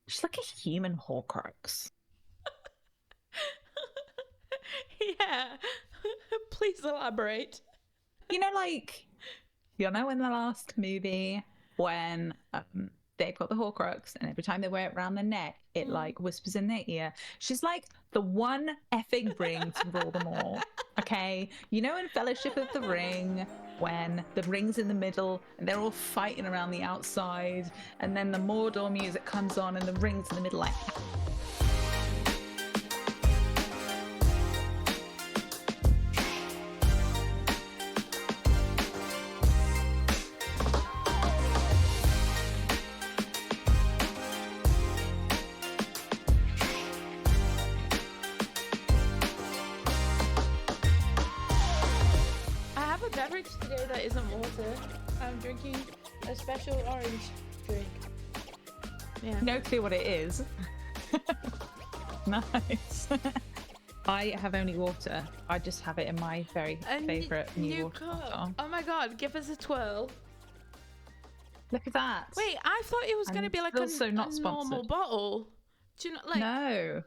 She's like a human Horcrux. Yeah. Please elaborate. You know, like, you know, in the last movie when they've got the Horcrux, and every time they wear it around their neck, it like whispers in their ear. She's like the one effing ring to rule them all. Okay, you know, in Fellowship of the Ring, when the ring's in the middle and they're all fighting around the outside, and then the Mordor music comes on and the ring's in the middle, like. Beverage today that isn't water. I'm drinking a special orange drink. Yeah. No clue what it is. Nice. I have only water. I just have it in my very favourite new water bottle. Oh my god, give us a twirl. Look at that. Wait, I thought it was going to be like a normal bottle. Do you know, like? No.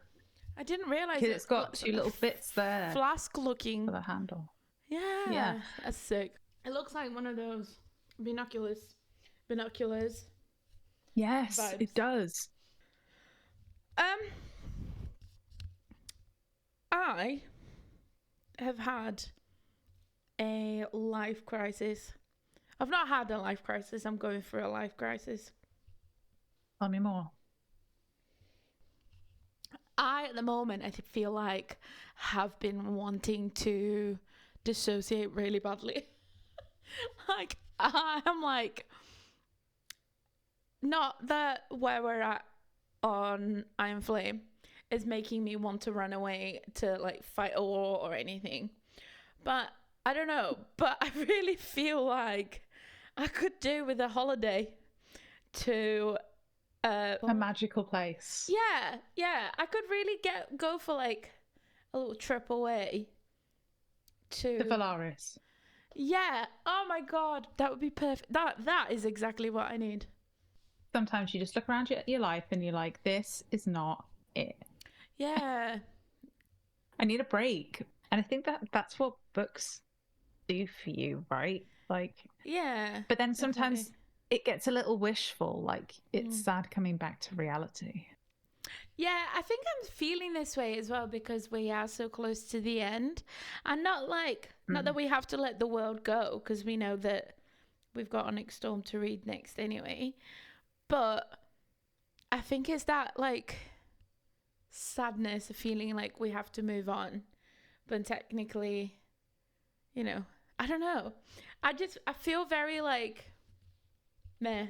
I didn't realise it's got two little bits there. Flask looking. For the handle. Yeah, that's sick. It looks like one of those binoculars. Yes, vibes. It does. I have had a life crisis. I've not had a life crisis. I'm going through a life crisis. Tell me more. At the moment, I feel like have been wanting to dissociate really badly. Like, I'm like, not that where we're at on Iron Flame is making me want to run away to like fight a war or anything, but I don't know, but I really feel like I could do with a holiday to a magical place. Yeah, I could really go for like a little trip away to the Valaris. Yeah. Oh my god, that would be perfect. That is exactly what I need. Sometimes you just look around your life and you're like, this is not it. Yeah. I need a break. And I think that's what books do for you, right? Like, yeah. But then sometimes definitely. It gets a little wishful, like it's sad coming back to reality. Yeah, I think I'm feeling this way as well because we are so close to the end, and not that we have to let the world go, because we know that we've got Onyx Storm to read next anyway. But I think it's that like sadness of feeling like we have to move on, but technically, you know, I don't know. I feel very like meh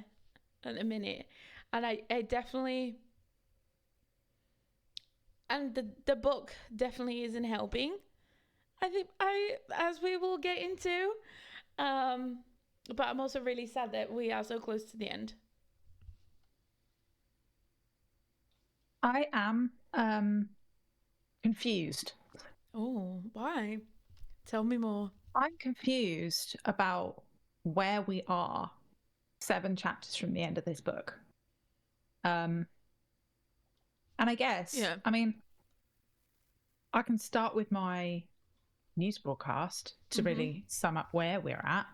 at the minute, and I definitely. And the book definitely isn't helping. I think as we will get into. But I'm also really sad that we are so close to the end. I am confused. Oh, why? Tell me more. I'm confused about where we are 7 chapters from the end of this book. And I guess, I mean, I can start with my news broadcast to really sum up where we're at.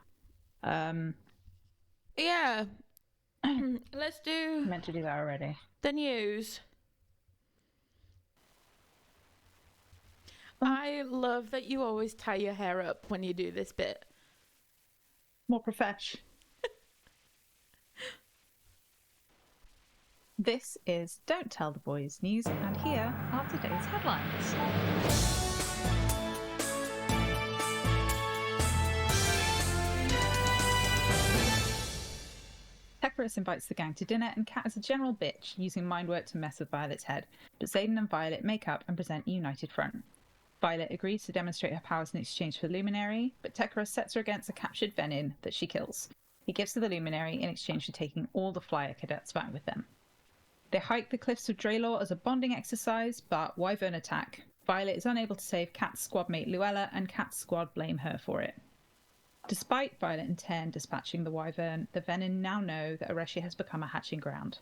Yeah. Let's do... I meant to do that already. The news. I love that you always tie your hair up when you do this bit. More profesh. This is Don't Tell the Boys News, and here are today's headlines. Tecarus invites the gang to dinner, and Kat is a general bitch, using mind work to mess with Violet's head. But Xaden and Violet make up and present a united front. Violet agrees to demonstrate her powers in exchange for the Luminary, but Tecarus sets her against a captured Venin that she kills. He gives her the Luminary in exchange for taking all the Flyer cadets back with them. They hike the cliffs of Draylor as a bonding exercise, but Wyvern attack. Violet is unable to save Kat's squad mate Luella, and Kat's squad blame her for it. Despite Violet and Ten dispatching the Wyvern, the Venin now know that Eresia has become a hatching ground.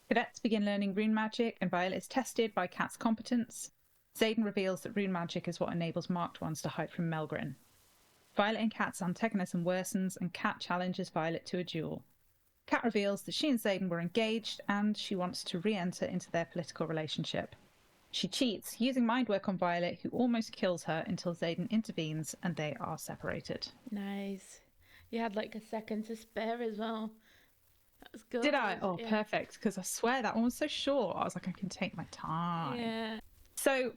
Cadets begin learning rune magic, and Violet is tested by Kat's competence. Xaden reveals that rune magic is what enables marked ones to hide from Melgrin. Violet and Kat's antagonism worsens, and Kat challenges Violet to a duel. Kat reveals that she and Xaden were engaged, and she wants to re-enter into their political relationship. She cheats, using mind work on Violet, who almost kills her until Xaden intervenes, and they are separated. Nice. You had like a second to spare as well. That was good. Did I? Oh, yeah. Perfect. Because I swear that one was so short. I was like, I can take my time. Yeah. So,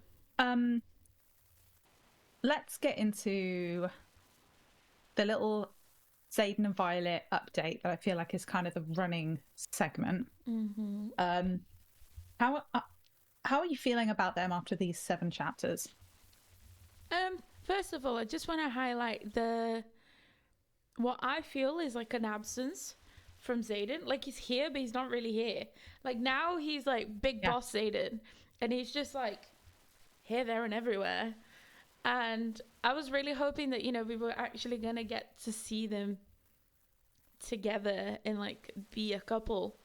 let's get into the little Xaden and Violet update that I feel like is kind of the running segment. Mm-hmm. How are you feeling about them after these 7 chapters? First of all, I just want to highlight what I feel is like an absence from Xaden. Like, he's here, but he's not really here. Like, now he's like big boss Xaden, and he's just like here, there, and everywhere. And I was really hoping that, you know, we were actually gonna get to see them together and like be a couple,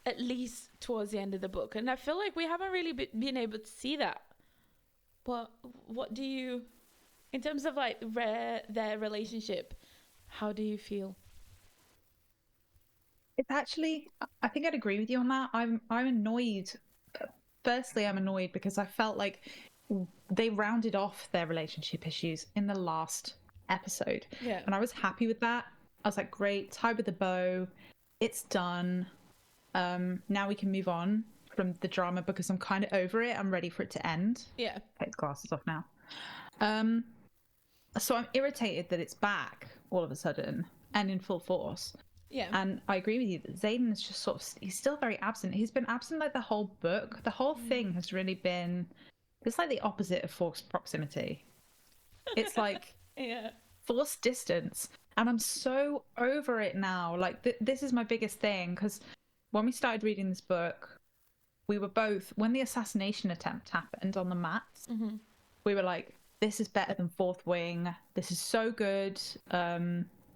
at least towards the end of the book. And I feel like we haven't really been able to see that. But what do you, in terms of like their relationship, how do you feel? It's actually, I think I'd agree with you on that. I'm annoyed. Firstly, I'm annoyed because I felt like they rounded off their relationship issues in the last episode. Yeah. And I was happy with that. I was like, great, tie with the bow. It's done. Now we can move on from the drama because I'm kind of over it. I'm ready for it to end. Yeah. Take the glasses off now. So I'm irritated that it's back all of a sudden and in full force. Yeah. And I agree with you that Xaden is just sort of, he's still very absent. He's been absent like the whole book. The whole thing has really been, it's like the opposite of forced proximity. It's like forced distance. And I'm so over it now. Like, this is my biggest thing, because when we started reading this book, we were both, when the assassination attempt happened on the mats, we were like, this is better than Fourth Wing. This is so good.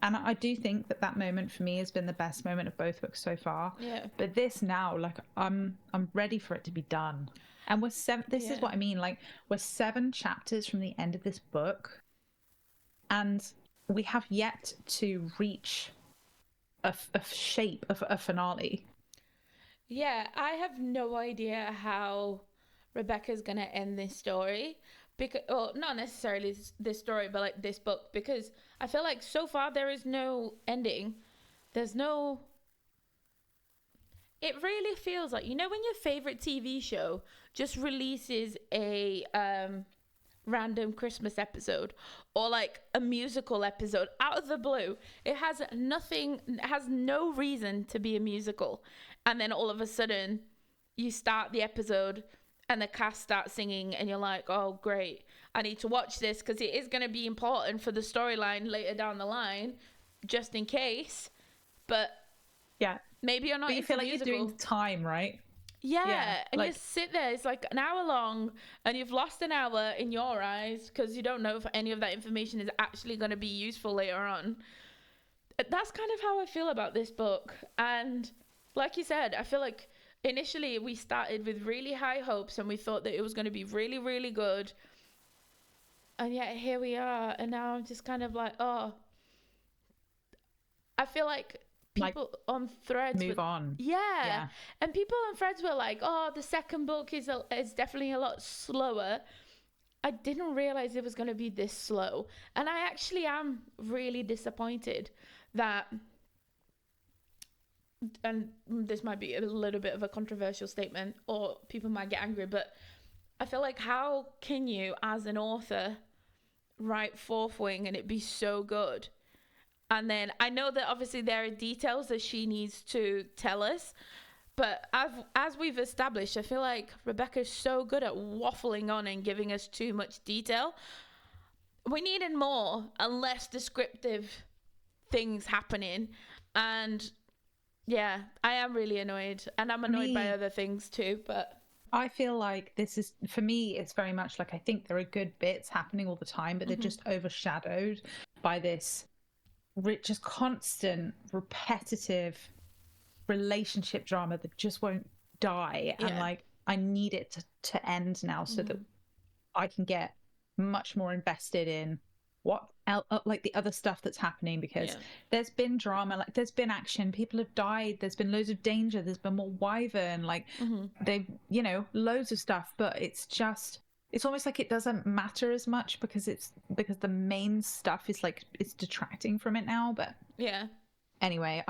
And I do think that moment for me has been the best moment of both books so far. Yeah. But this now, like, I'm ready for it to be done. And we're this is what I mean. Like, we're 7 chapters from the end of this book, and we have yet to reach a shape of a finale. Yeah, I have no idea how Rebecca's gonna end this story, because, well, not necessarily this story, but like this book, because I feel like so far there is no ending. There's no. It really feels like, you know, when your favorite TV show just releases a random Christmas episode or like a musical episode out of the blue. It has no reason to be a musical, and then all of a sudden you start the episode and the cast starts singing and you're like, oh great, I need to watch this because it is going to be important for the storyline later down the line, just in case. But yeah, maybe you're not. But you feel like musical. You're doing time, right? Yeah, and like, you sit there, it's like an hour long, and you've lost an hour in your eyes because you don't know if any of that information is actually going to be useful later on. That's kind of how I feel about this book. And like you said, I feel like initially we started with really high hopes and we thought that it was going to be really, really good. And yet here we are, and now I'm just kind of like, oh, I feel like people on threads move on. Yeah. And people on threads were like, oh, the second book is definitely a lot slower. I didn't realize it was going to be this slow, and I actually am really disappointed that, and this might be a little bit of a controversial statement or people might get angry, but I feel like, how can you as an author write Fourth Wing and it be so good? And then I know that obviously there are details that she needs to tell us, but as we've established, I feel like Rebecca's so good at waffling on and giving us too much detail. We needed more and less descriptive things happening. And yeah, I am really annoyed, and I'm annoyed by other things too, but I feel like this is, for me, it's very much like, I think there are good bits happening all the time, but they're just overshadowed by this just constant, repetitive relationship drama that just won't die. And like, I need it to end now so that I can get much more invested in what like the other stuff that's happening, because there's been drama, like there's been action, people have died, there's been loads of danger, there's been more wyvern, like they've, you know, loads of stuff, but it's almost like it doesn't matter as much because the main stuff is like, it's detracting from it now. But anyway,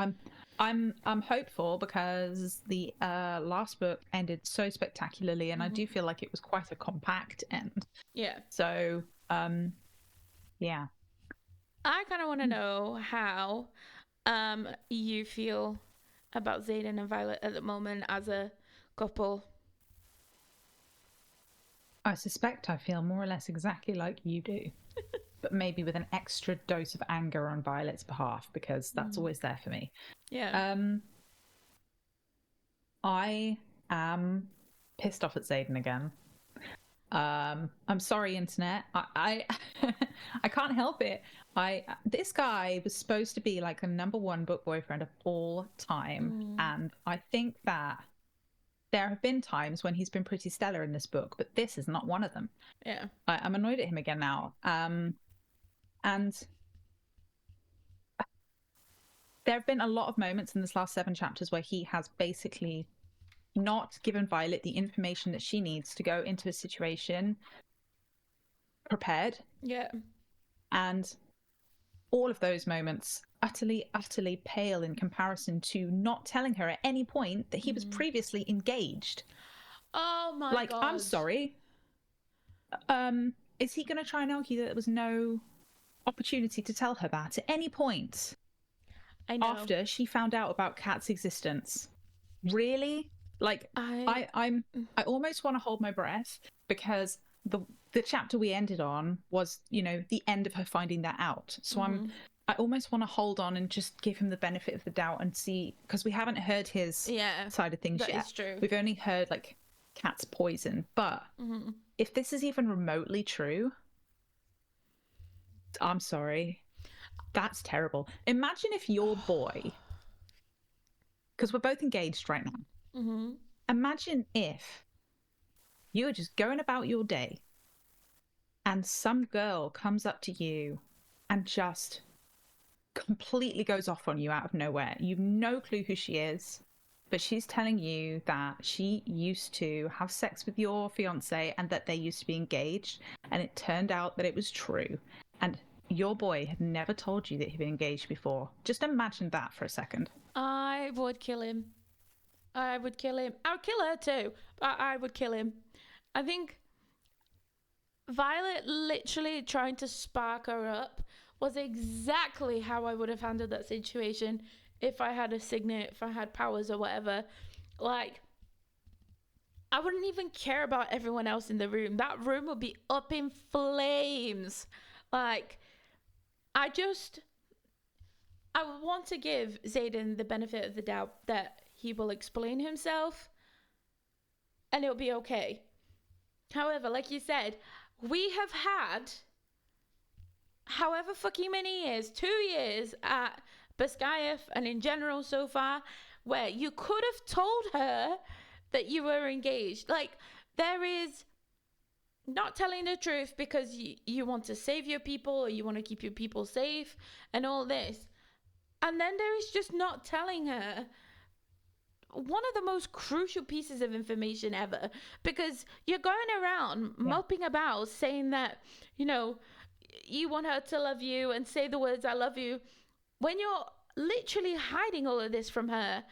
I'm hopeful because the last book ended so spectacularly, and I do feel like it was quite a compact end. So yeah. I kind of want to know how you feel about Xaden and Violet at the moment as a couple. I suspect I feel more or less exactly like you do, but maybe with an extra dose of anger on Violet's behalf, because that's always there for me. I am pissed off at Xaden again. I'm sorry, internet. I I can't help it. This guy was supposed to be like the #1 book boyfriend of all time, and I think that there have been times when he's been pretty stellar in this book, but this is not one of them. I'm annoyed at him again now. And there have been a lot of moments in this last 7 chapters where he has basically not given Violet the information that she needs to go into a situation prepared. And all of those moments utterly pale in comparison to not telling her at any point that he was previously engaged. Oh my god. Like, I'm sorry. Is he going to try and argue that there was no opportunity to tell her that at any point? I know. After she found out about Kat's existence? Really? Like, I almost want to hold my breath, because the chapter we ended on was, you know, the end of her finding that out. So I almost want to hold on and just give him the benefit of the doubt and see, because we haven't heard his side of things yet. That is true. We've only heard like Kat's poison. But if this is even remotely true, I'm sorry. That's terrible. Imagine if your boy, because we're both engaged right now. Imagine if you were just going about your day and some girl comes up to you and just completely goes off on you out of nowhere. You've no clue who she is, but she's telling you that she used to have sex with your fiance and that they used to be engaged, and it turned out that it was true, and your boy had never told you that he'd been engaged before. Just imagine that for a second. I would kill him. I would kill him. I would kill her too, but I would kill him. I think Violet literally trying to spark her up was exactly how I would have handled that situation if I had a signet, if I had powers or whatever. Like, I wouldn't even care about everyone else in the room. That room would be up in flames. Like, I want to give Xaden the benefit of the doubt that he will explain himself and it'll be okay. However, like you said, we have had however fucking many years, 2 years at Bascaif and in general so far, where you could have told her that you were engaged. Like, there is not telling the truth because you want to save your people or you want to keep your people safe and all this. And then there is just not telling her one of the most crucial pieces of information ever, because you're going around moping about saying that, you know, you want her to love you and say the words I love you when you're literally hiding all of this from her.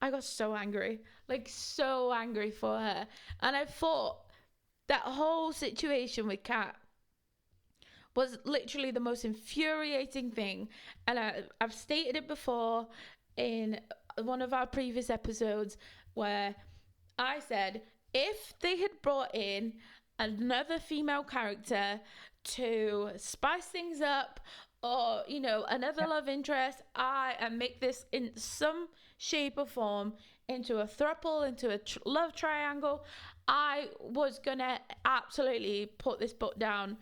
I got so angry, like so angry for her. And I thought that whole situation with Kat was literally the most infuriating thing. And I've stated it before in one of our previous episodes where I said if they had brought in another female character to spice things up, or, you know, another love interest, and make this in some shape or form into a throuple, into a love triangle, I was gonna absolutely put this book down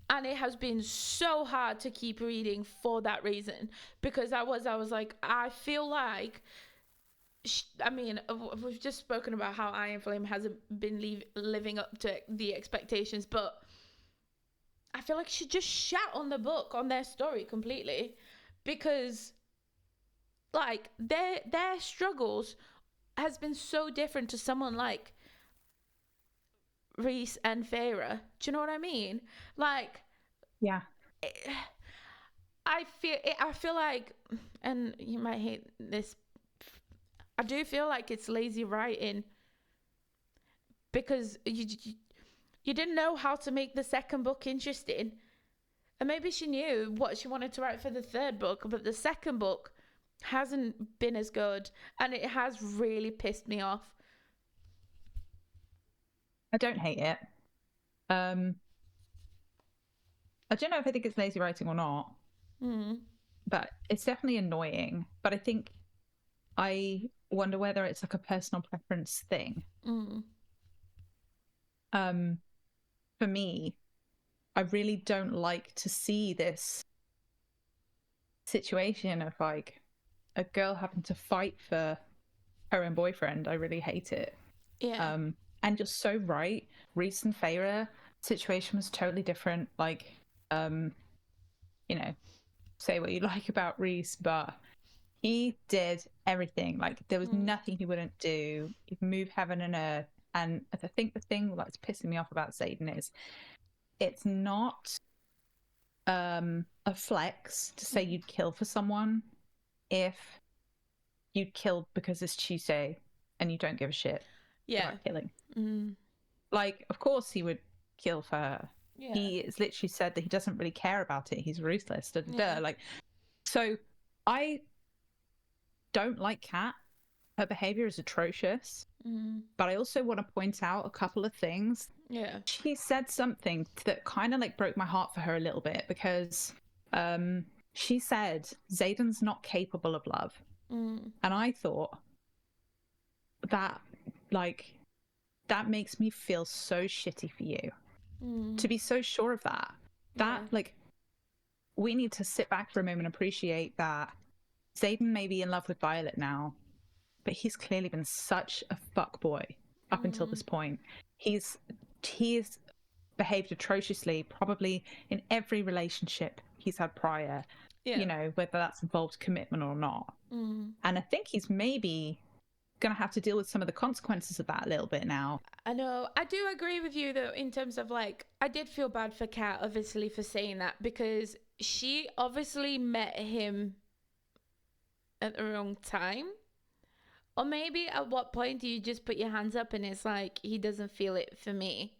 And it has been so hard to keep reading for that reason, because I was like, I feel like, I mean, we've just spoken about how Iron Flame hasn't been living up to the expectations, but I feel like she just shat on the book, on their story completely, because like their struggles has been so different to someone like Rhys and Feyre. Do you know what I mean? Like, yeah, I feel like, and you might hate this, I do feel like it's lazy writing, because you didn't know how to make the second book interesting. And maybe she knew what she wanted to write for the third book, but the second book hasn't been as good, and it has really pissed me off. I don't hate it. I don't know if I think it's lazy writing or not, but it's definitely annoying. But I think I wonder whether it's like a personal preference thing. For me, I really don't like to see this situation of like a girl having to fight for her own boyfriend. I really hate it. Yeah. And you're so right. Rhys and Feyre situation was totally different. Like, you know, say what you like about Rhys, but he did everything. Like, there was nothing he wouldn't do. He'd move heaven and earth. And I think the thing that's pissing me off about Xaden is it's not a flex to say you'd kill for someone if you'd killed because it's Tuesday and you don't give a shit about killing. Like, of course he would kill for her. Yeah. He has literally said that he doesn't really care about it. He's ruthless. Like, so I don't like Kat. Her behavior is atrocious. But I also want to point out a couple of things. Yeah. She said something that kind of like broke my heart for her a little bit, because she said Xaden's not capable of love. And I thought that, like, that makes me feel so shitty for you to be so sure of that. Like, we need to sit back for a moment and appreciate that Xaden may be in love with Violet now, but he's clearly been such a fuckboy up until this point. He's behaved atrociously, probably in every relationship he's had prior, you know, whether that's involved commitment or not. And I think he's maybe going to have to deal with some of the consequences of that a little bit now. I know. I do agree with you, though, in terms of, like, I did feel bad for Kat, obviously, for saying that, because she obviously met him at the wrong time. Or maybe at what point do you just put your hands up and it's like, he doesn't feel it for me.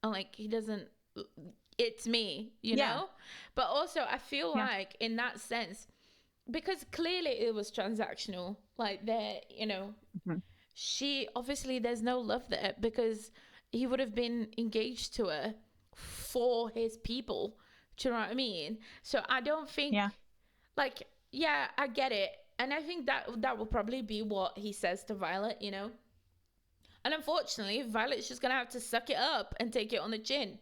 And, like, he doesn't, it's me, you know? But also, I feel like, in that sense, because clearly it was transactional, like, there, you know, she obviously, there's no love there, because he would have been engaged to her for his people. Do you know what I mean? So I don't think, like, I get it, and I think that will probably be what he says to Violet, you know. And unfortunately, Violet's just gonna have to suck it up and take it on the chin.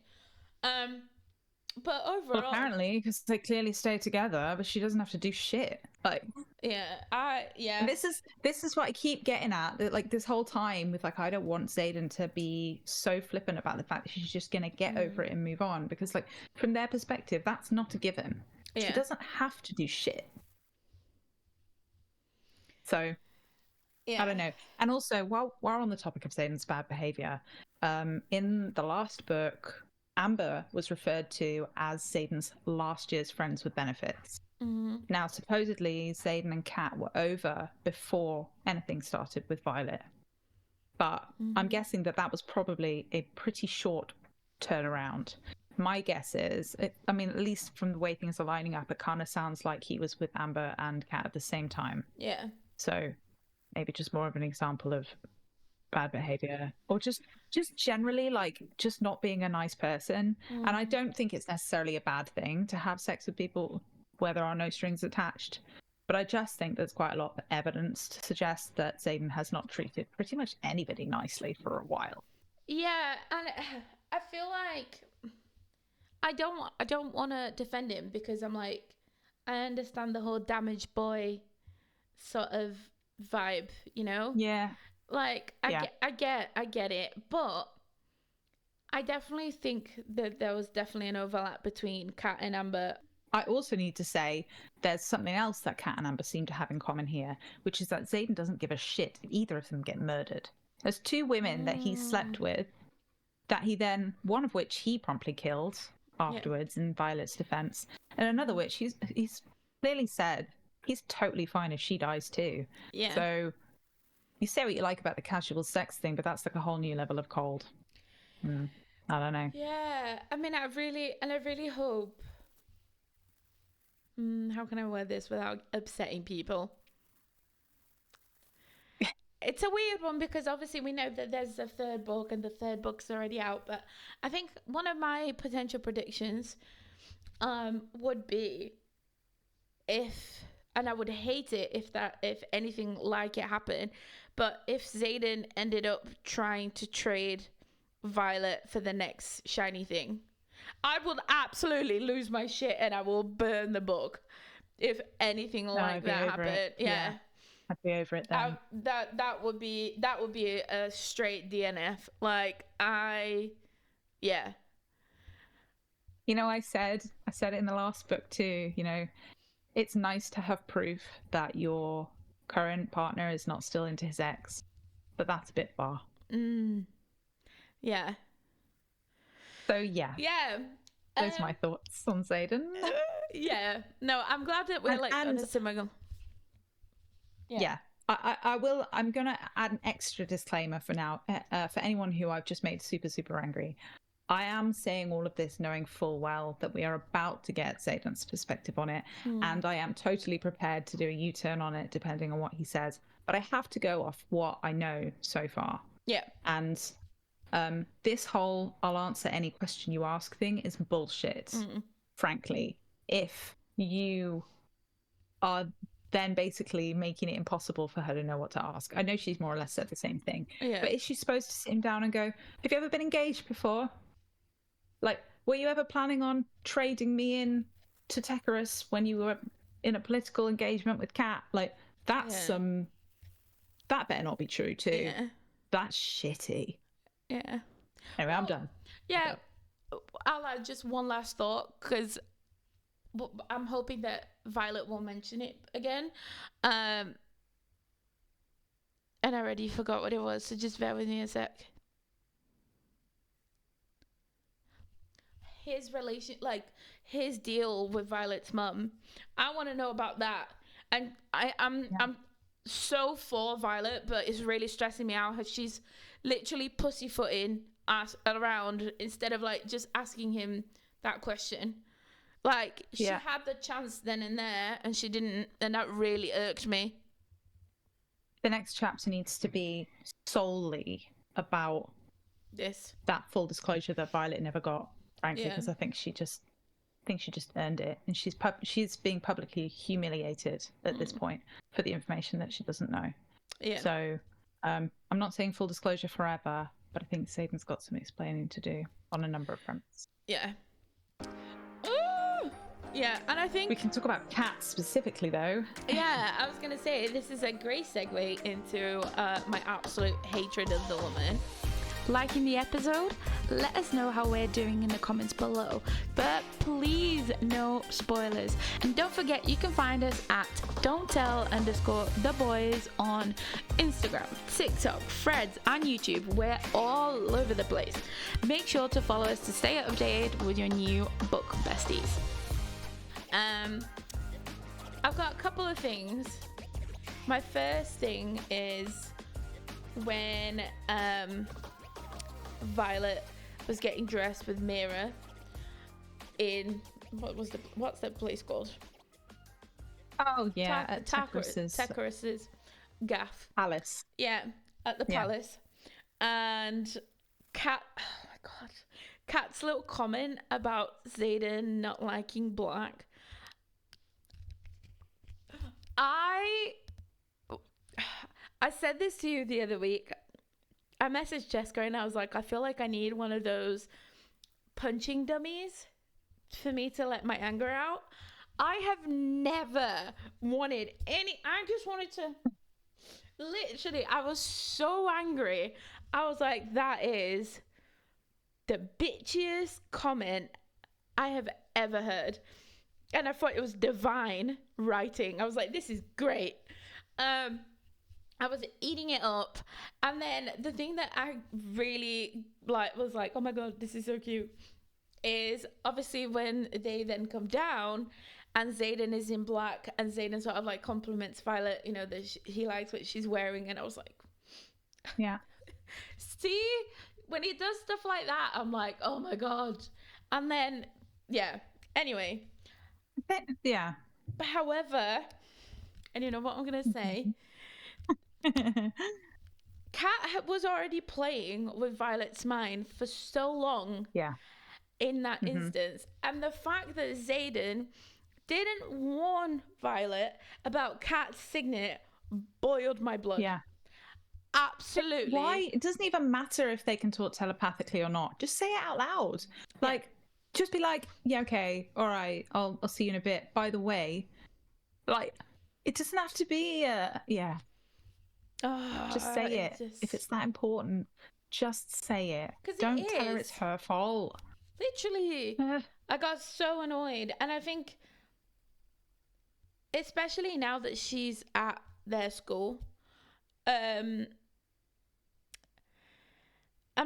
But overall, well, apparently, because they clearly stay together, but she doesn't have to do shit. Like, This is what I keep getting at. That, like, this whole time with, like, I don't want Xaden to be so flippant about the fact that she's just gonna get over it and move on, because, like, from their perspective, that's not a given. She doesn't have to do shit. So, I don't know. And also, while on the topic of Xaden's bad behavior, in the last book, Amber was referred to as Xaden's last year's friends with benefits. Now, supposedly, Xaden and Kat were over before anything started with Violet. But I'm guessing that was probably a pretty short turnaround. My guess is, I mean, at least from the way things are lining up, it kind of sounds like he was with Amber and Kat at the same time. Yeah. So maybe just more of an example of bad behavior, or just generally, like, just not being a nice person. And I don't think it's necessarily a bad thing to have sex with people where there are no strings attached, but I just think there's quite a lot of evidence to suggest that Xaden has not treated pretty much anybody nicely for a while. Yeah, and I feel like I don't want to defend him because I'm like, I understand the whole damaged boy sort of vibe, you know? Yeah. Like I get it, but I definitely think that there was definitely an overlap between Kat and Amber. I also need to say there's something else that Kat and Amber seem to have in common here, which is that Xaden doesn't give a shit if either of them get murdered. There's two women that he slept with that he then, one of which he promptly killed afterwards in Violet's defense, and another which he's clearly said he's totally fine if she dies too. Yeah. So you say what you like about the casual sex thing, but that's like a whole new level of cold. I don't know. Yeah. I mean, I really hope. How can I word this without upsetting people? It's a weird one because obviously we know that there's a third book and the third book's already out, but I think one of my potential predictions would be and I would hate it if anything like it happened, but if Xaden ended up trying to trade Violet for the next shiny thing, I will absolutely lose my shit and I will burn the book if anything like that happened. Yeah. I'd be over it then. That would be a straight DNF. Like yeah. You know, I said it in the last book too. You know, it's nice to have proof that your current partner is not still into his ex, but that's a bit far. Yeah. So yeah. Yeah. Those are my thoughts on Xaden. Yeah. No, I'm glad that we're on a similar. Yeah. I will. I'm gonna add an extra disclaimer for now. For anyone who I've just made super, super angry, I am saying all of this knowing full well that we are about to get Xaden's perspective on it, and I am totally prepared to do a U-turn on it depending on what he says. But I have to go off what I know so far. Yeah. And this whole "I'll answer any question you ask" thing is bullshit. Frankly, if you are then basically making it impossible for her to know what to ask. I know she's more or less said the same thing. Yeah. But is she supposed to sit him down and go, have you ever been engaged before? Like, were you ever planning on trading me in to Tecarus when you were in a political engagement with Kat? Like, that's that better not be true too. Yeah. That's shitty. Yeah. Anyway, I'm done. Yeah. I'll add just one last thought because I'm hoping that Violet will mention it again. And I already forgot what it was, so just bear with me a sec. His his deal with Violet's mum. I want to know about that. And I'm so for Violet, but it's really stressing me out how she's literally pussyfooting us around instead of like just asking him that question. Like, she had the chance then and there, and she didn't, and that really irked me. The next chapter needs to be solely about that full disclosure that Violet never got, frankly, because I think she just earned it, and she's being publicly humiliated at this point for the information that she doesn't know. Yeah. So, I'm not saying full disclosure forever, but I think Xaden's got some explaining to do on a number of fronts. Yeah. Yeah, and I think we can talk about cats specifically, though. Yeah, I was gonna say this is a great segue into my absolute hatred of the woman. Liking the episode? Let us know how we're doing in the comments below. But please, no spoilers. And don't forget, you can find us at don'ttell_theboys on Instagram, TikTok, Threads, and YouTube. We're all over the place. Make sure to follow us to stay updated with your new book besties. I've got a couple of things. My first thing is when Violet was getting dressed with Mira in what's that place called? Oh yeah, at Tecarus's gaff. Palace. Yeah, at the palace. And Kat, oh my god, Kat's little comment about Xaden not liking black. I said this to you the other week. I messaged Chesca and I was like, I feel like I need one of those punching dummies for me to let my anger out. I have never wanted I just wanted to, literally, I was so angry. I was like, that is the bitchiest comment I have ever heard. And I thought it was divine writing. I was like, this is great. I was eating it up. And then the thing that I really was like, oh my God, this is so cute, is obviously when they then come down and Xaden is in black and Xaden sort of like compliments Violet, you know, that he likes what she's wearing. And I was like, yeah. See, when he does stuff like that, I'm like, oh my God. And then, yeah, anyway. Yeah. But however, and you know what I'm going to say? Kat was already playing with Violet's mind for so long. Yeah. In that instance. And the fact that Xaden didn't warn Violet about Kat's signet boiled my blood. Yeah. Absolutely. Why? It doesn't even matter if they can talk telepathically or not. Just say it out loud. Like, just be like, yeah, okay, all right, I'll see you in a bit. By the way, like, it doesn't have to be yeah. Just say it. If it's that important, just say it. Don't tell her it's her fault. Literally. I got so annoyed. And I think, especially now that she's at their school, I'm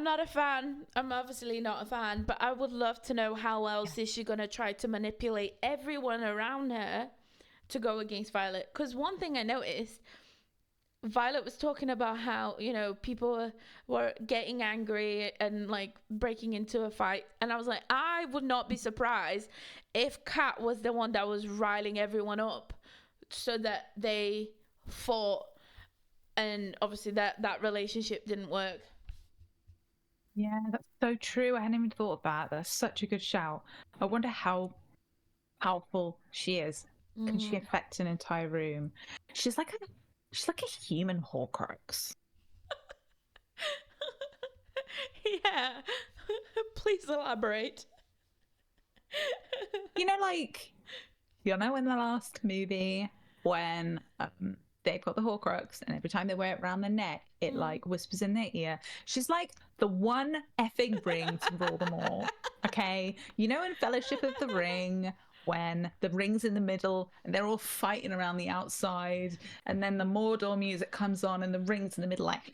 not a fan. I'm obviously not a fan, but I would love to know how else is she going to try to manipulate everyone around her to go against Violet. Because one thing I noticed, Violet was talking about how, you know, people were getting angry and like breaking into a fight. And I was like, I would not be surprised if Kat was the one that was riling everyone up so that they fought. And obviously that relationship didn't work. Yeah, that's so true. I hadn't even thought of that. That's such a good shout. I wonder how powerful she is. Can she affect an entire room? She's like a human Horcrux. Yeah. Please elaborate. You know, like, you know, in the last movie when they've got the Horcrux and every time they wear it around their neck, it like whispers in their ear. She's like the one effing ring to rule them all. Okay? You know, in Fellowship of the Ring, when the ring's in the middle and they're all fighting around the outside, and then the Mordor music comes on and the ring's in the middle, like,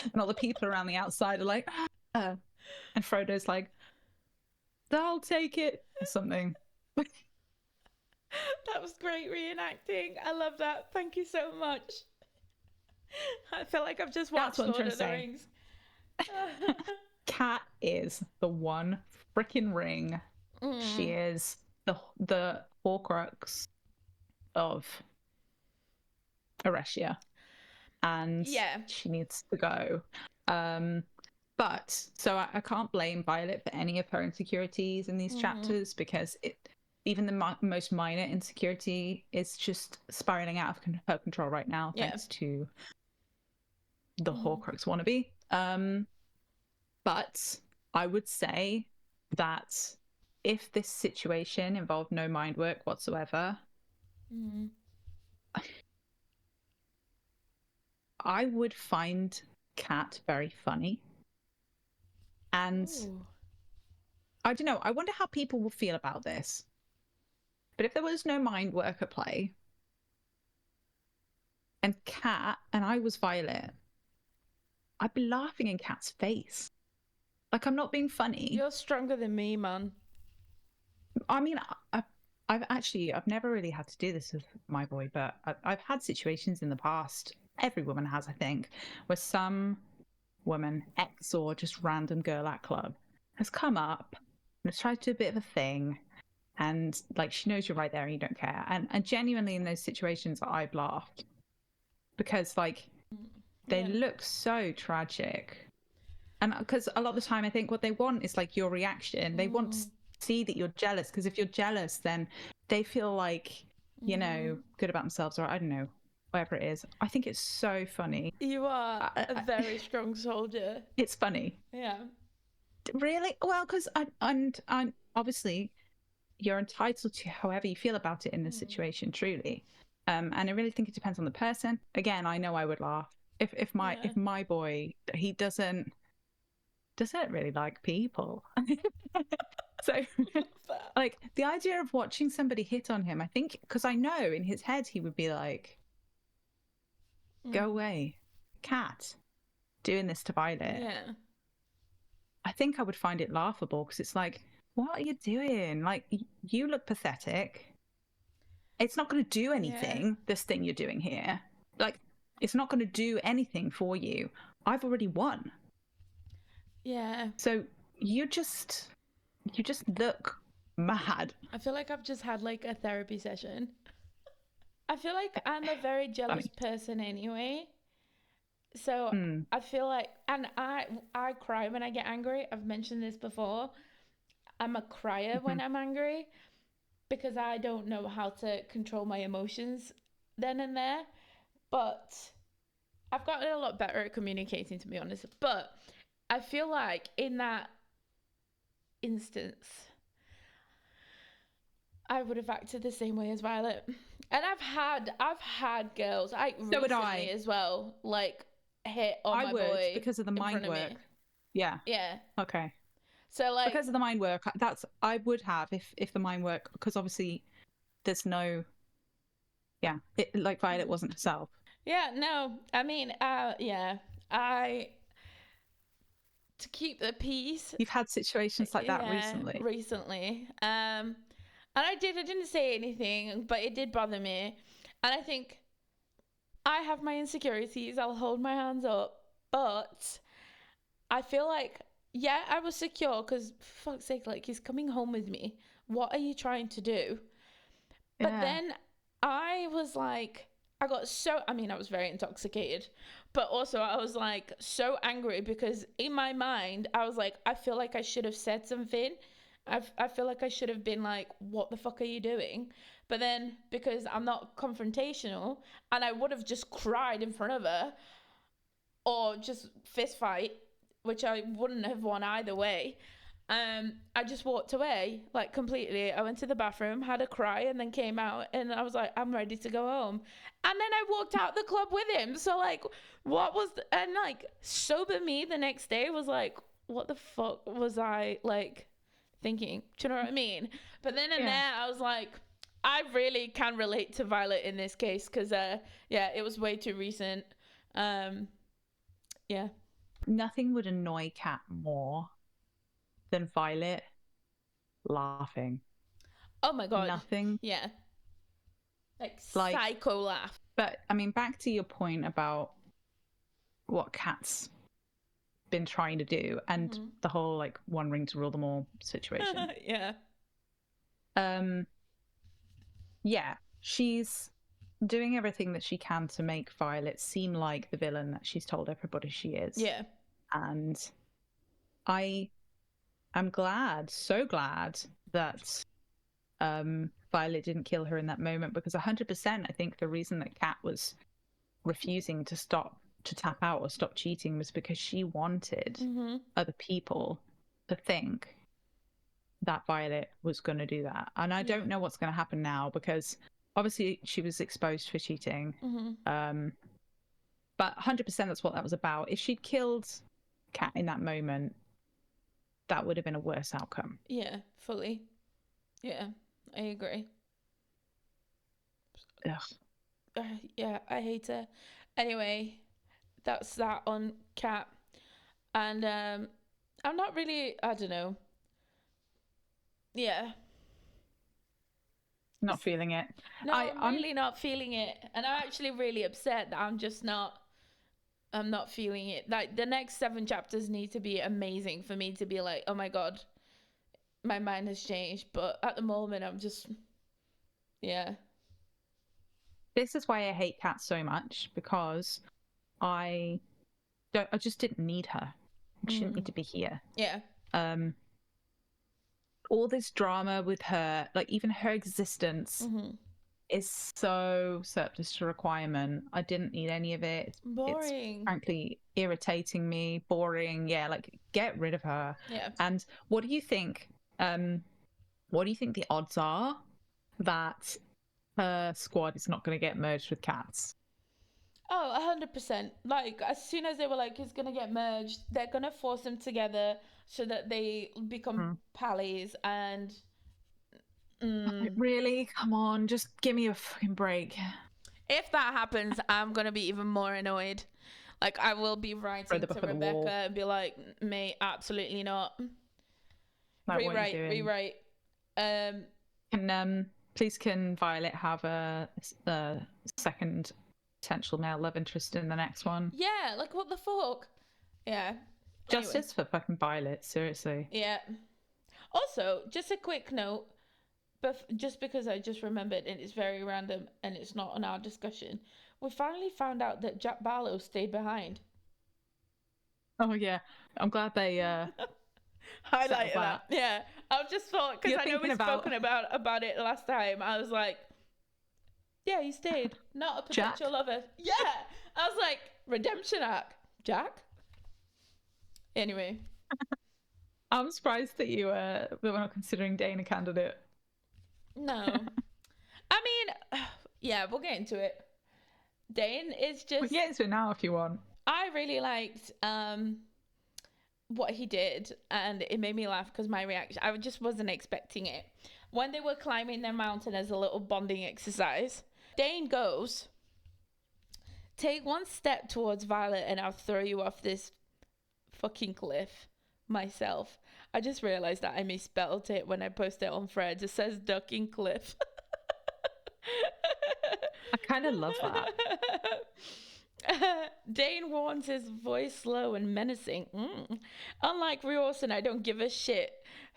and all the people around the outside are like, and Frodo's like, I'll take it, or something. That was great reenacting. I love that. Thank you so much. I feel like I've just watched Lord of the Rings. Kat is the one freaking ring. She is the Horcrux of Ereshkigal, and she needs to go. But so I can't blame Violet for any of her insecurities in these chapters, because even the most minor insecurity is just spiraling out of her control right now, thanks to the Horcrux wannabe. But I would say that if this situation involved no mind work whatsoever, I would find Kat very funny. And I don't know, I wonder how people will feel about this. But if there was no mind work at play, and Kat and I was Violet, I'd be laughing in Kat's face. Like, I'm not being funny. You're stronger than me, man. I mean, I've never really had to do this with my boy, but I've had situations in the past. Every woman has, I think, where some woman, ex or just random girl at club, has come up and has tried to do a bit of a thing, and like, she knows you're right there and you don't care. And genuinely in those situations, I've laughed because like they look so tragic. And because a lot of the time I think what they want is like your reaction. They want to see that you're jealous, because if you're jealous, then they feel like, you know, good about themselves, or I don't know, whatever it is. I think it's so funny. You are a very strong soldier. It's funny. Yeah. Really? Well, because I'm obviously you're entitled to however you feel about it in this situation, truly. And I really think it depends on the person. Again, I know I would laugh if my boy, he doesn't really like people. So like the idea of watching somebody hit on him, I think, because I know in his head he would be like, go away, cat, doing this to Violet. Yeah. I think I would find it laughable because it's like, what are you doing? Like, you look pathetic. It's not going to do anything, this thing you're doing here. Like, it's not going to do anything for you. I've already won. Yeah. So you just look mad. I feel like I've just had like a therapy session. I feel like I'm a very jealous person anyway. So I feel like, and I cry when I get angry. I've mentioned this before. I'm a crier when I'm angry because I don't know how to control my emotions then and there. But I've gotten a lot better at communicating, to be honest. But I feel like in that instance, I would have acted the same way as Violet. And I've had girls, recently as well, like hit on my boy because of the mind work. Yeah. Okay. So like because of the mind work, I would have if the mind work, because obviously there's no, like Violet wasn't herself. Yeah, no, I mean, to keep the peace. You've had situations like that recently. And I didn't say anything, but it did bother me. And I think I have my insecurities. I'll hold my hands up, but I feel like, I was secure because, for fuck's sake, like, he's coming home with me. What are you trying to do? Yeah. But then I was like, I was very intoxicated, but also I was like so angry because in my mind, I was like, I feel like I should have said something. I feel like I should have been like, what the fuck are you doing? But then because I'm not confrontational and I would have just cried in front of her or just fist fight, which I wouldn't have won either way. I just walked away, like, completely. I went to the bathroom, had a cry, and then came out, and I was like, I'm ready to go home. And then I walked out the club with him. So, like, and, like, sober me the next day was like, what the fuck was I, like, thinking? Do you know what I mean? But then there, I was like, I really can relate to Violet in this case, because, it was way too recent. Nothing would annoy Kat more than Violet laughing. Oh my god. Nothing. Yeah. Like psycho laugh. But I mean, back to your point about what Kat's been trying to do and the whole like one ring to rule them all situation. She's doing everything that she can to make Violet seem like the villain that she's told everybody she is. Yeah. And I'm glad, so glad that Violet didn't kill her in that moment, because 100% I think the reason that Kat was refusing to tap out or stop cheating was because she wanted other people to think that Violet was going to do that. And I don't know what's going to happen now, because obviously she was exposed for cheating. But 100% that's what that was about. If she'd killed Kat in that moment, that would have been a worse outcome. Yeah, fully. Yeah, I agree. Ugh. Yeah, I hate her. Anyway, that's that on Kat. And I'm not really, I don't know. Yeah. Not feeling it. No, I'm really not feeling it. And I'm actually really upset that I'm not feeling it. Like, the next 7 chapters need to be amazing for me to be like, oh my god, my mind has changed. But at the moment, I'm just, This is why I hate Kat so much, because I just didn't need her. She didn't need to be here. Yeah. All this drama with her, like even her existence is so surplus to requirement. I didn't need any of it. Boring. It's frankly irritating me. Boring. Yeah, like get rid of her. Yeah. And what do you think? what do you think the odds are that her squad is not going to get merged with Cat's? Oh, 100%. Like, as soon as they were like, it's gonna get merged, they're gonna force them together so that they become pallies. And Really? Come on, just give me a fucking break. if that happens, I'm gonna be even more annoyed. Like, I will be writing to Rebecca and be like, mate, absolutely not. Like, rewrite. Please can Violet have a second potential male love interest in the next one? Yeah, like, what the fuck? Yeah. Justice for fucking Violet, seriously. Yeah. Also, just a quick note, but just because I just remembered, and it's very random and it's not on our discussion, we finally found out that Jack Barlow stayed behind. Oh yeah, I'm glad they highlighted that. Yeah, I just thought, because I know we've spoken about it last time. I was like, yeah, he stayed, not a potential lover. Yeah, I was like, redemption arc, Jack. Anyway, I'm surprised that you were not considering Dain a candidate. No, I mean, yeah, we'll get into it. Dain is just. We can get into it now if you want. I really liked what he did, and it made me laugh because my reaction, I just wasn't expecting it. When they were climbing their mountain as a little bonding exercise, Dain goes, take one step towards Violet and I'll throw you off this fucking cliff myself. I just realized that I misspelled it when I posted it on Threads. It says ducking cliff. I kind of love that. Dain warns, his voice low and menacing. Unlike Riorson, I don't give a shit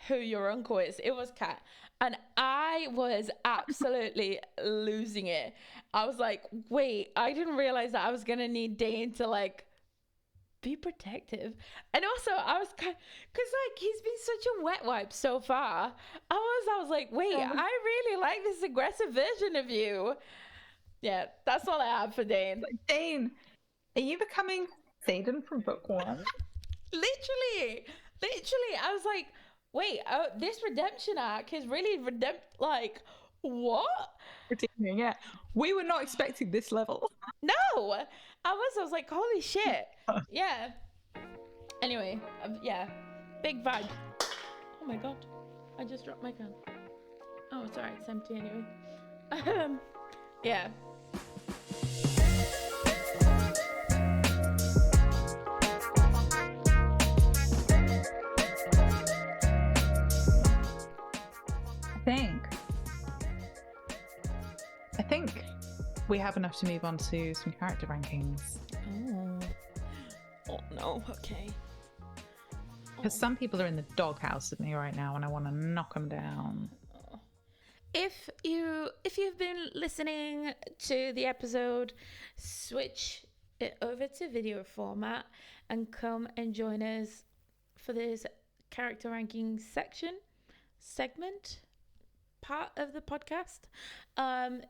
who your uncle is. It was Cat. And I was absolutely losing it. I was like, wait, I didn't realize that I was going to need Dain to like be protective. And also I was kind of, because like he's been such a wet wipe so far. I was like, wait, I really like this aggressive version of you. Yeah, that's all I have for Dain. Like, Dain, are you becoming Xaden from book 1? Literally, I was like, wait, this redemption arc is really like, what? Redeeming, yeah. We were not expecting this level. No, I was like, holy shit. Yeah. Anyway, yeah, big vibe. Oh my god, I just dropped my gun. Oh, it's alright, it's empty anyway. Yeah. I think we have enough to move on to some character rankings. Oh no, okay. Because some people are in the doghouse with me right now and I want to knock them down. If you've been listening to the episode, switch it over to video format and come and join us for this character ranking segment part of the podcast.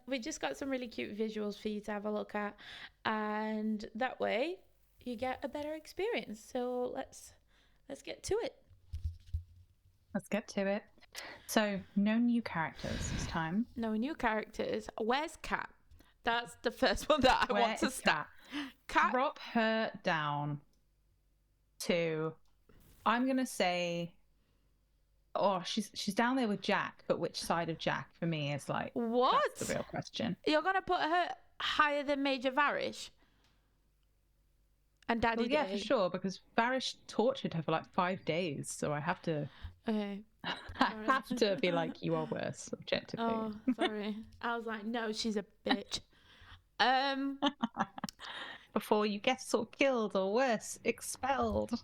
We just got some really cute visuals for you to have a look at, and that way you get a better experience. So let's get to it. Let's get to it. So, no new characters this time. No new characters. Where's Cat? That's the first one that I want to start. Cat. Drop her down to, I'm going to say, she's down there with Jack, but which side of Jack for me is like, what? That's the real question. You're going to put her higher than Major Varish? And Daddy Yeah, for sure, because Varish tortured her for like 5 days, so I have to... Okay. I have to be like, you are worse, objectively. Oh, sorry. I was like, no, she's a bitch. Before you get sort of killed or worse, expelled.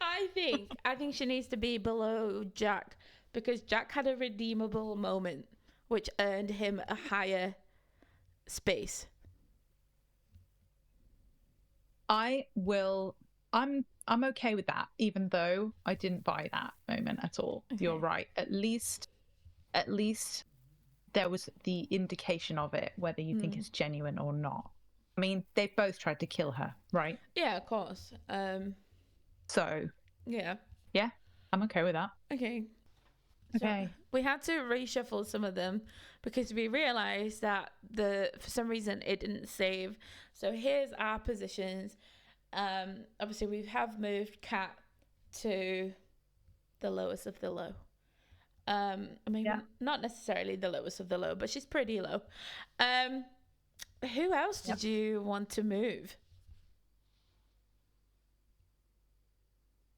I think she needs to be below Jack, because Jack had a redeemable moment which earned him a higher space. I'm okay with that, even though I didn't buy that moment at all. Okay. You're right. At least there was the indication of it, whether you think it's genuine or not. I mean, they both tried to kill her, right? Yeah, of course. So yeah, I'm okay with that. Okay. Okay. We had to reshuffle some of them because we realized that for some reason it didn't save. So here's our positions. Obviously we have moved Cat to the lowest of the low. I mean, not necessarily the lowest of the low, but she's pretty low. Who else did you want to move?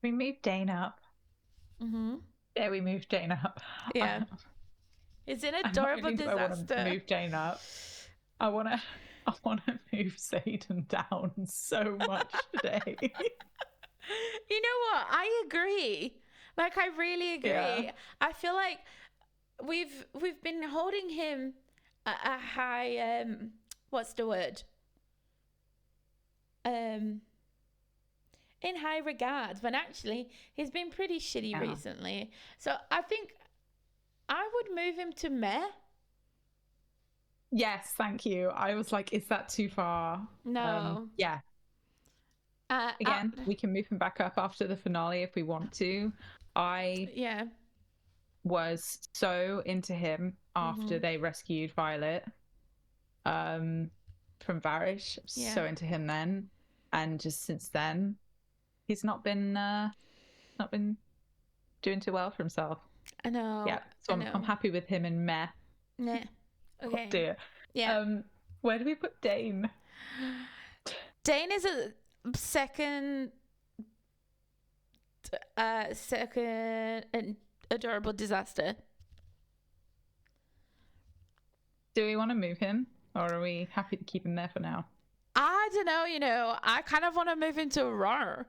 We moved Dain up. Mm-hmm. Yeah, we moved Dain up. Yeah. It's an adorable disaster. I want to move Dain up. I want to move Xaden down so much today. You know what? I agree. Like, I really agree. Yeah. I feel like we've been holding him at a high what's the word? In high regard, when actually he's been pretty shitty recently. So I think I would move him to meh. Yes, thank you. I was like, is that too far? No. Yeah. Again, we can move him back up after the finale if we want to. I was so into him after they rescued Violet from Varish. So into him then, and just since then, he's not been doing too well for himself. I know. Yeah, so I'm happy with him in meh. Nah. Okay. Oh dear. Yeah. Where do we put Dain? Dain is a second adorable disaster. Do we want to move him, or are we happy to keep him there for now? I don't know. You know, I kind of want to move into Aurora.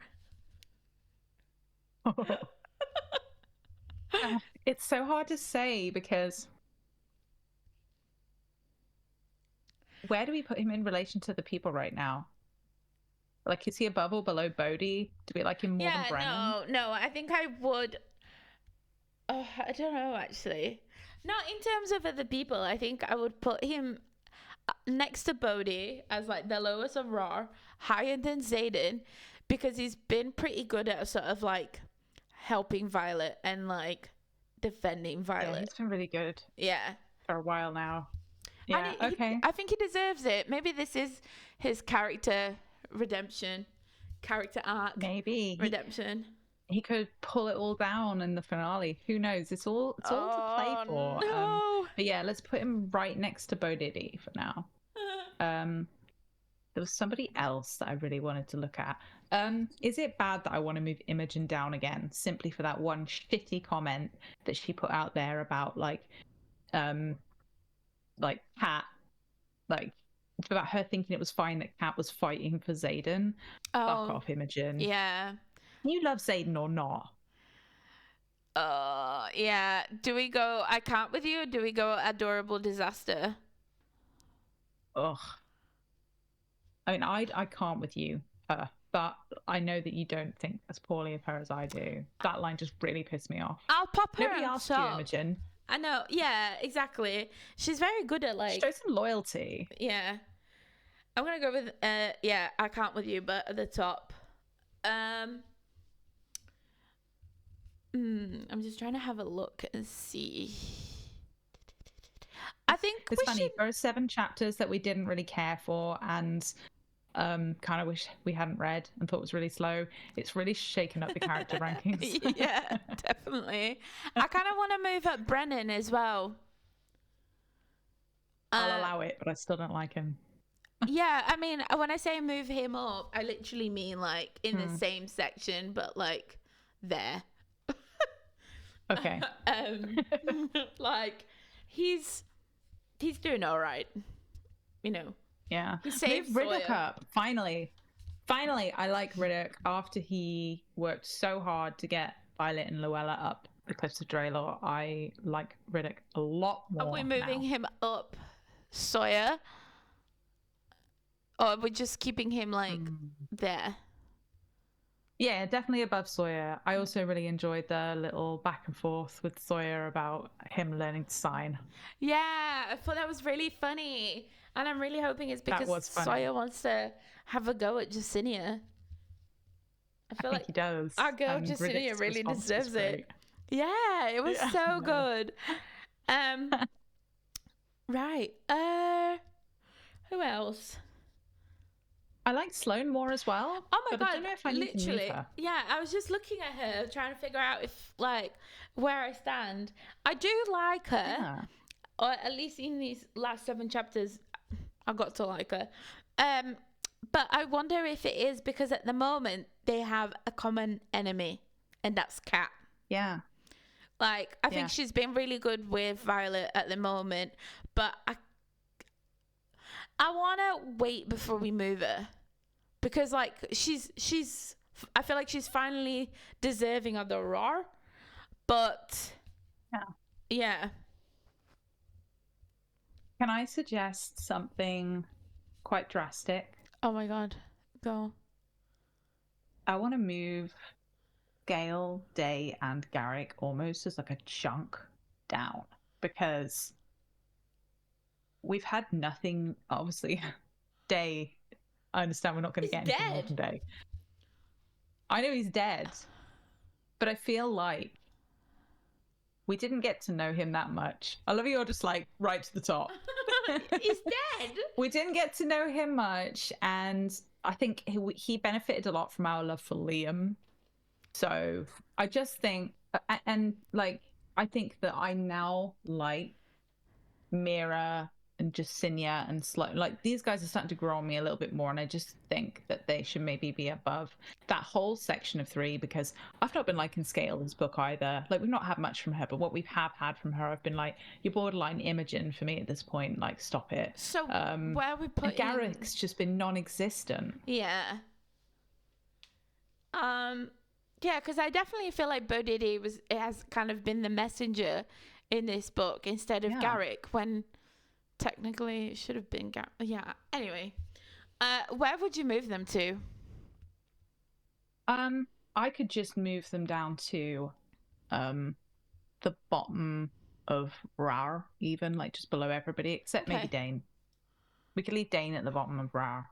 It's so hard to say because where do we put him in relation to the people right now? Like, is he above or below Bodhi? Do we like him more than Brennan? No, I think I would. Oh, I don't know, actually. Not in terms of other people. I think I would put him next to Bodhi as like the lowest of Raw, higher than Xaden, because he's been pretty good at sort of like helping Violet and like defending Violet. Yeah, he's been really good. Yeah. For a while now. Yeah, okay. I think he deserves it. Maybe this is his character redemption, character arc. Maybe redemption. He could pull it all down in the finale. Who knows? It's all to play for. No. But yeah, let's put him right next to Bodhi for now. There was somebody else that I really wanted to look at. Is it bad that I want to move Imogen down again simply for that one shitty comment that she put out there about like Kat, like about her thinking it was fine that Kat was fighting for Xaden? Fuck off, Imogen. Yeah. You love Xaden or not? Yeah. Do we go I can't with you, or do we go adorable disaster? Ugh. I mean, I can't with you, but I know that you don't think as poorly of her as I do. That line just really pissed me off. I'll pop her. Nobody asked you, Imogen. I know. Yeah, exactly. She's very good at like. Show some loyalty. Yeah. I'm gonna go with yeah. I can't with you, but at the top. I'm just trying to have a look and see. I think it's funny. There are 7 chapters that we didn't really care for, and kind of wish we hadn't read and thought was really slow. It's really shaken up the character rankings. Yeah, definitely. I kind of want to move up Brennan as well. I'll allow it, but I still don't like him. Yeah, I mean, when I say move him up, I literally mean like in the same section, but like there. Okay. Like he's doing all right, you know. Yeah. He saved Riddick up. Finally, I like Riddick after he worked so hard to get Violet and Luella up the cliffs of Draelor. I like Riddick a lot more. Are we moving him up Sawyer? Or are we just keeping him like there? Yeah, definitely above Sawyer. I also really enjoyed the little back and forth with Sawyer about him learning to sign. Yeah, I thought that was really funny. And I'm really hoping it's because Sawyer wants to have a go at Jacinia. I feel like he does. Our girl Jacinia really deserves it. Yeah, it was so good. Right. Who else? I like Sloane more as well. Oh my but god, I don't know if I need to move literally. her. Yeah, I was just looking at her, trying to figure out if like where I stand. I do like her, Yeah. or at least in these last 7 chapters, I got to like her. But I wonder if it is because at the moment they have a common enemy, and that's Cat. Yeah. Like, I think she's been really good with Violet at the moment, but I want to wait before we move her because, like, she's. I feel like she's finally deserving of the roar, but yeah. Can I suggest something quite drastic? Oh my god, go. I want to move Gale, Day, and Garrick almost as like a chunk down because we've had nothing. Obviously, Day. I understand we're not going to get anything more from Day. I know he's dead, but I feel like we didn't get to know him that much. I love you're just like right to the top. He's dead. We didn't get to know him much, and I think he benefited a lot from our love for Liam. So I just think, and like, I think that I now like Mira and Justinia and Sloan. Like, these guys are starting to grow on me a little bit more, and I just think that they should maybe be above that whole section of 3 because I've not been liking Scales' book either. Like, we've not had much from her, but what we have had from her, I've been like, you're borderline Imogen for me at this point. Like, stop it. So where are we putting? Garrick's just been non-existent. Yeah. Yeah, because I definitely feel like Bo Diddy has kind of been the messenger in this book instead of Garrick, when technically it should have been Garrick. Yeah. Anyway, where would you move them to? I could just move them down to the bottom of Rar, even like just below everybody, except maybe Dain. We could leave Dain at the bottom of Rar.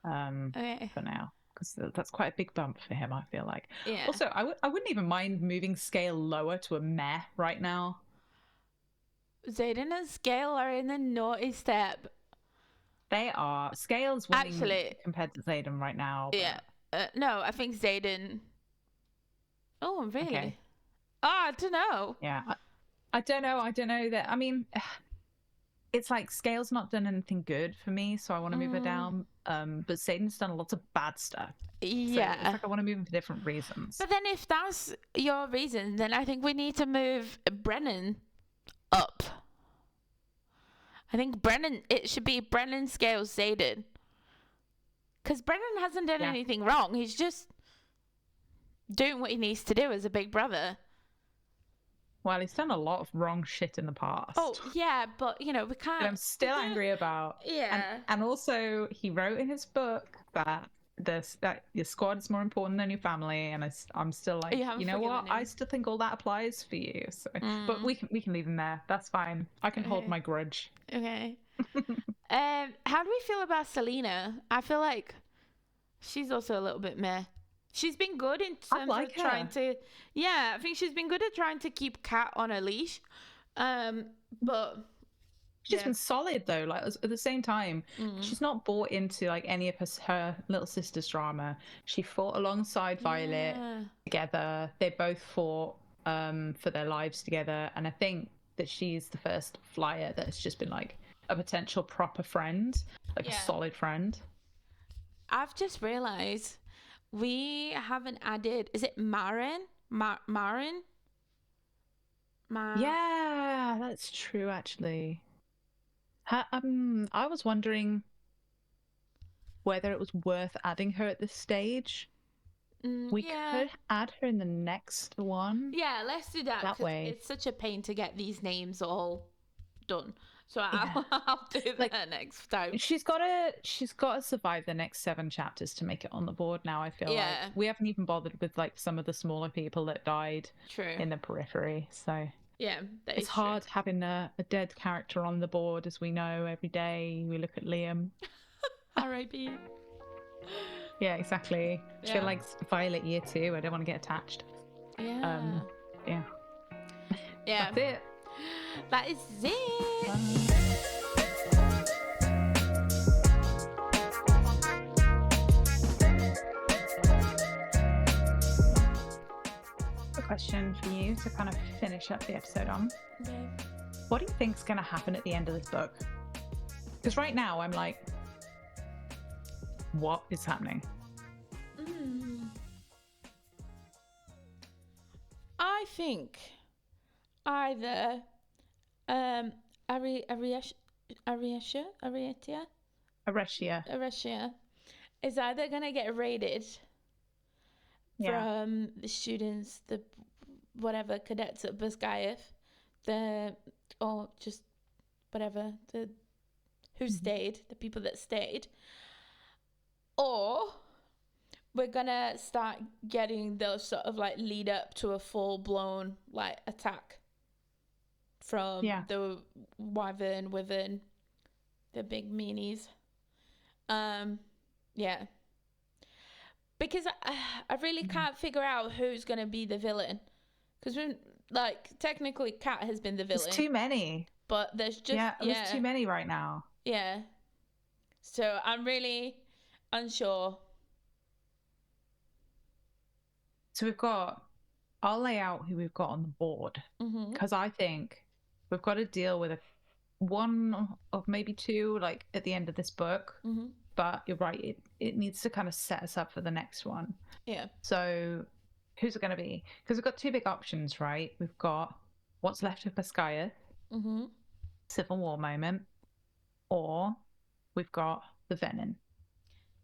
For now. Because that's quite a big bump for him, I feel like. Yeah. Also, I wouldn't even mind moving Scale lower to a meh right now. Xaden and Scale are in the naughty step. They are. Scale's winning actually compared to Xaden right now. But... Yeah. No, I think Xaden. Oh, really? Okay. Oh, I don't know. Yeah. I don't know that. I mean, it's like Scale's not done anything good for me, so I want to move her down. But Xaden's done lots of bad stuff. Yeah. So it's like I want to move him for different reasons. But then if that's your reason, then I think we need to move Brennan up. I think it should be Brennan, Scales, Xaden. Because Brennan hasn't done anything wrong. He's just doing what he needs to do as a big brother. Well, he's done a lot of wrong shit in the past. Oh, yeah, but, we can't... That I'm still angry about. Yeah. And also, he wrote in his book that your squad is more important than your family, and I'm still like, you know what? I still think all that applies for you. So, but we can leave him there. That's fine. I can hold my grudge. Okay. How do we feel about Selena? I feel like she's also a little bit meh. She's been good in terms of trying to... Yeah, I think she's been good at trying to keep Kat on a leash. But... She's been solid, though. Like, at the same time, she's not bought into, like, any of her little sister's drama. She fought alongside Violet together. They both fought for their lives together. And I think that she's the first flyer that's just been, like, a potential proper friend. Like, a solid friend. I've just realised... We haven't added... Is it Marin? Marin? Yeah, that's true, actually. I was wondering whether it was worth adding her at this stage. We could add her in the next one. Yeah, let's do that way. It's such a pain to get these names all done. So I'll do that next time. She's got to survive the next 7 chapters to make it on the board now, I feel like. We haven't even bothered with like some of the smaller people that died in the periphery. So yeah, it's hard having a dead character on the board, as we know every day. We look at Liam. R.I.P. Yeah, exactly. I feel like Violet year 2. I don't want to get attached. Yeah. Yeah. Yeah. That's it. That is it. A question for you to kind of finish up the episode on. Okay. What do you think's going to happen at the end of this book? Because right now I'm like, what is happening? I think either Aretia is either gonna get raided from the students, the whatever cadets at Basgayev, or just whatever who stayed, the people that stayed, or we're gonna start getting those sort of like lead up to a full blown like attack from the wyvern, the big meanies. Yeah. Because I really can't figure out who's gonna be the villain. Because like technically Cat has been the villain. There's too many. But there's just there's too many right now. Yeah. So I'm really unsure. So I'll lay out who we've got on the board, because I think we've got to deal with one of maybe two, like at the end of this book. But you're right, it needs to kind of set us up for the next one. Yeah. So who's it going to be? Because we've got two big options, right? We've got what's left of Baskaya, Civil War moment, or we've got the Venom.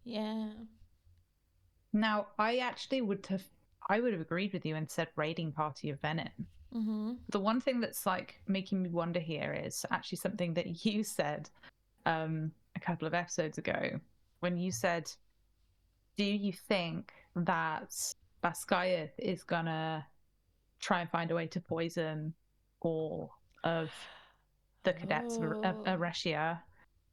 Yeah. Now, I would have agreed with you and said raiding party of Venom. The one thing that's like making me wonder here is actually something that you said a couple of episodes ago, when you said, do you think that Baskaya is gonna try and find a way to poison all of the cadets of Aretia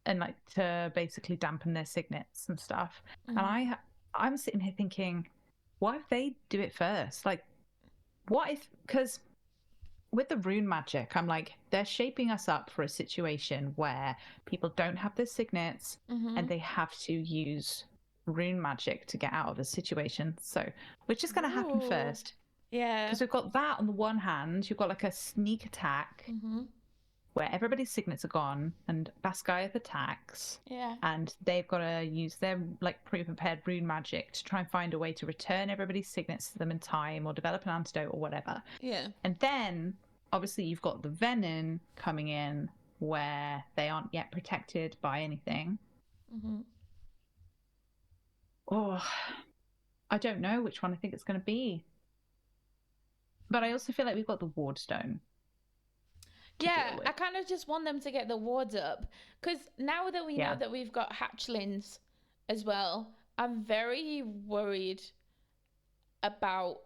and like to basically dampen their signets and stuff? And I'm sitting here thinking, what if they do it first? Like, what if, because with the rune magic, I'm like, they're shaping us up for a situation where people don't have their signets and they have to use rune magic to get out of a situation. So which is going to happen first? Yeah. Because we've got that on the one hand, you've got like a sneak attack where everybody's signets are gone and Baskaya attacks. Yeah. And they've got to use their like pre-prepared rune magic to try and find a way to return everybody's signets to them in time or develop an antidote or whatever. Yeah. And then obviously you've got the Venom coming in where they aren't yet protected by anything. Oh, I don't know which one I think it's going to be. But I also feel like we've got the Wardstone. Yeah, I kind of just want them to get the wards up. Because now that we know that we've got hatchlings as well, I'm very worried about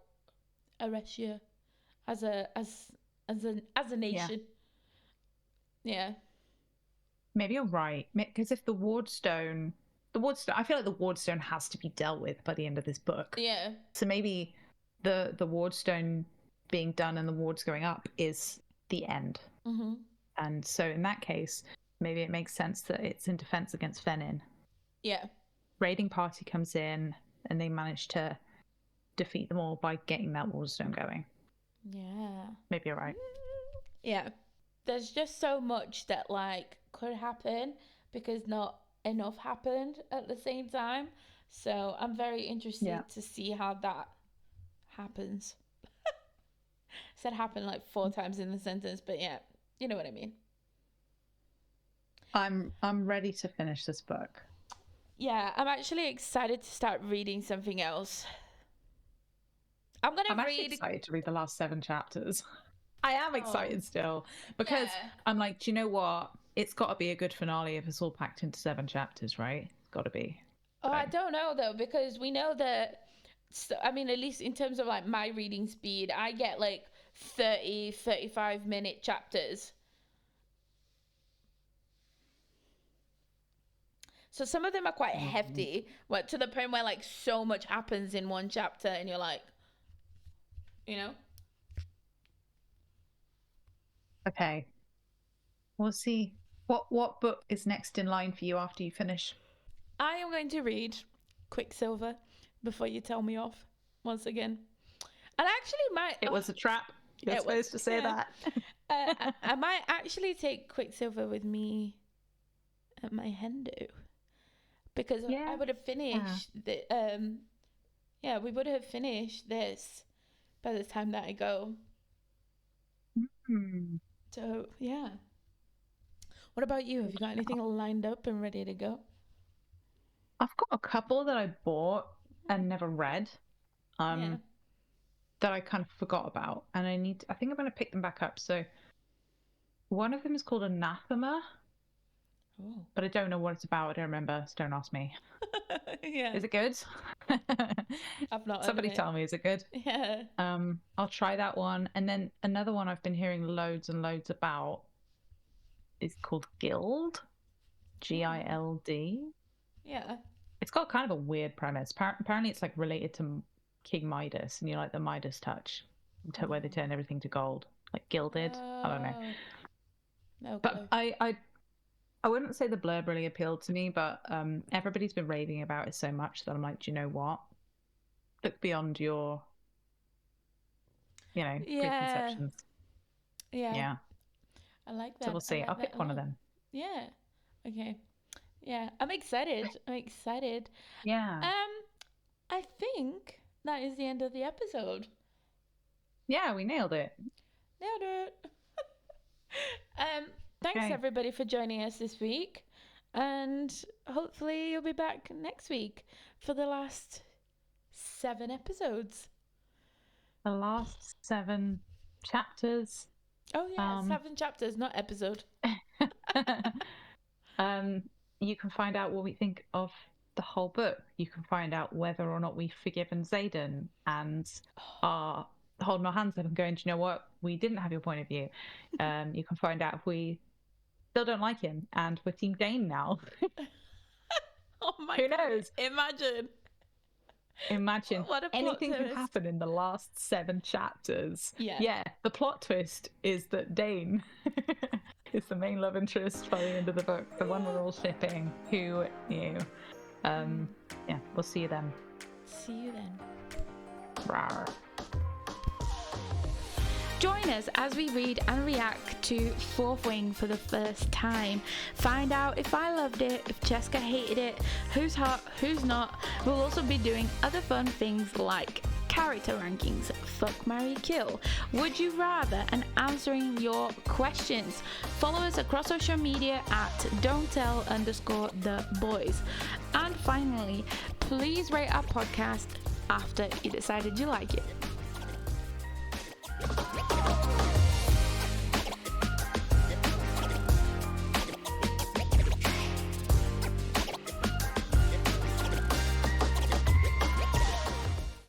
Aretia as a nation. Yeah. Maybe you're right. Because if the Wardstone, I feel like the Wardstone has to be dealt with by the end of this book. Yeah. So maybe the Wardstone being done and the wards going up is the end. And so in that case, maybe it makes sense that it's in defense against Venin. Yeah. Raiding party comes in and they manage to defeat them all by getting that Wardstone going. Yeah. Maybe you're right. Yeah. There's just so much that like could happen because not enough happened at the same time. So I'm very interested to see how that happens. Said happen like 4 times in the sentence, but yeah, you know what I mean. I'm ready to finish this book. Yeah, I'm actually excited to start reading something else. I'm actually excited to read the last 7 chapters. I am excited still because I'm like, do you know what? It's got to be a good finale if it's all packed into 7 chapters, right? It's got to be. Oh, I don't know though, because we know that, I mean, at least in terms of like my reading speed, I get like 35 minute chapters. So some of them are quite hefty, to the point where like so much happens in one chapter and you're like, you know? Okay. We'll see. What book is next in line for you after you finish? I am going to read Quicksilver before you tell me off once again. And I actually might. It was a trap. You're supposed to say that. I might actually take Quicksilver with me at my Hendo. Because I would have finished the we would have finished this by the time that I go. So yeah. What about you? Have you got anything lined up and ready to go? I've got a couple that I bought and never read. That I kind of forgot about, and I think I'm going to pick them back up. So one of them is called Anathema. Oh. But I don't know what it's about. I don't remember, so don't ask me. Yeah. Is it good? I've not. Somebody tell me, is it good? Yeah. I'll try that one. And then another one I've been hearing loads and loads about is called Gild. Gild. Yeah. It's got kind of a weird premise. Apparently it's like related to King Midas, and you like the Midas touch, where they turn everything to gold, like gilded. I don't know. No, but I wouldn't say the blurb really appealed to me, but everybody's been raving about it so much that I'm like, do you know what? Look beyond your, preconceptions. Yeah. I like that. So we'll see. I'll pick one of them. Yeah. Okay. Yeah. I'm excited. Yeah. I think that is the end of the episode. Yeah, we nailed it. Thanks everybody for joining us this week, and hopefully you'll be back next week for the last 7 episodes. The last 7 chapters. Oh yeah, 7 chapters, not episode. You can find out what we think of the whole book. You can find out whether or not we've forgiven Xaden and are holding our hands up and going, do you know what? We didn't have your point of view. You can find out if we still don't like him and we're Team Dain now. Oh my Who God. knows? Imagine what a anything could happen in the last 7 chapters. Yeah. The plot twist is that Dain is the main love interest by the end of the book, the one we're all shipping. Who knew? We'll see you then. Rawr. Join us as we read and react to Fourth Wing for the first time. Find out if I loved it, if Chesca hated it, who's hot, who's not. We'll also be doing other fun things like character rankings, fuck, marry, kill, would you rather, and answering your questions. Follow us across social media at don'ttell_the_boys. And finally, please rate our podcast after you decided you like it.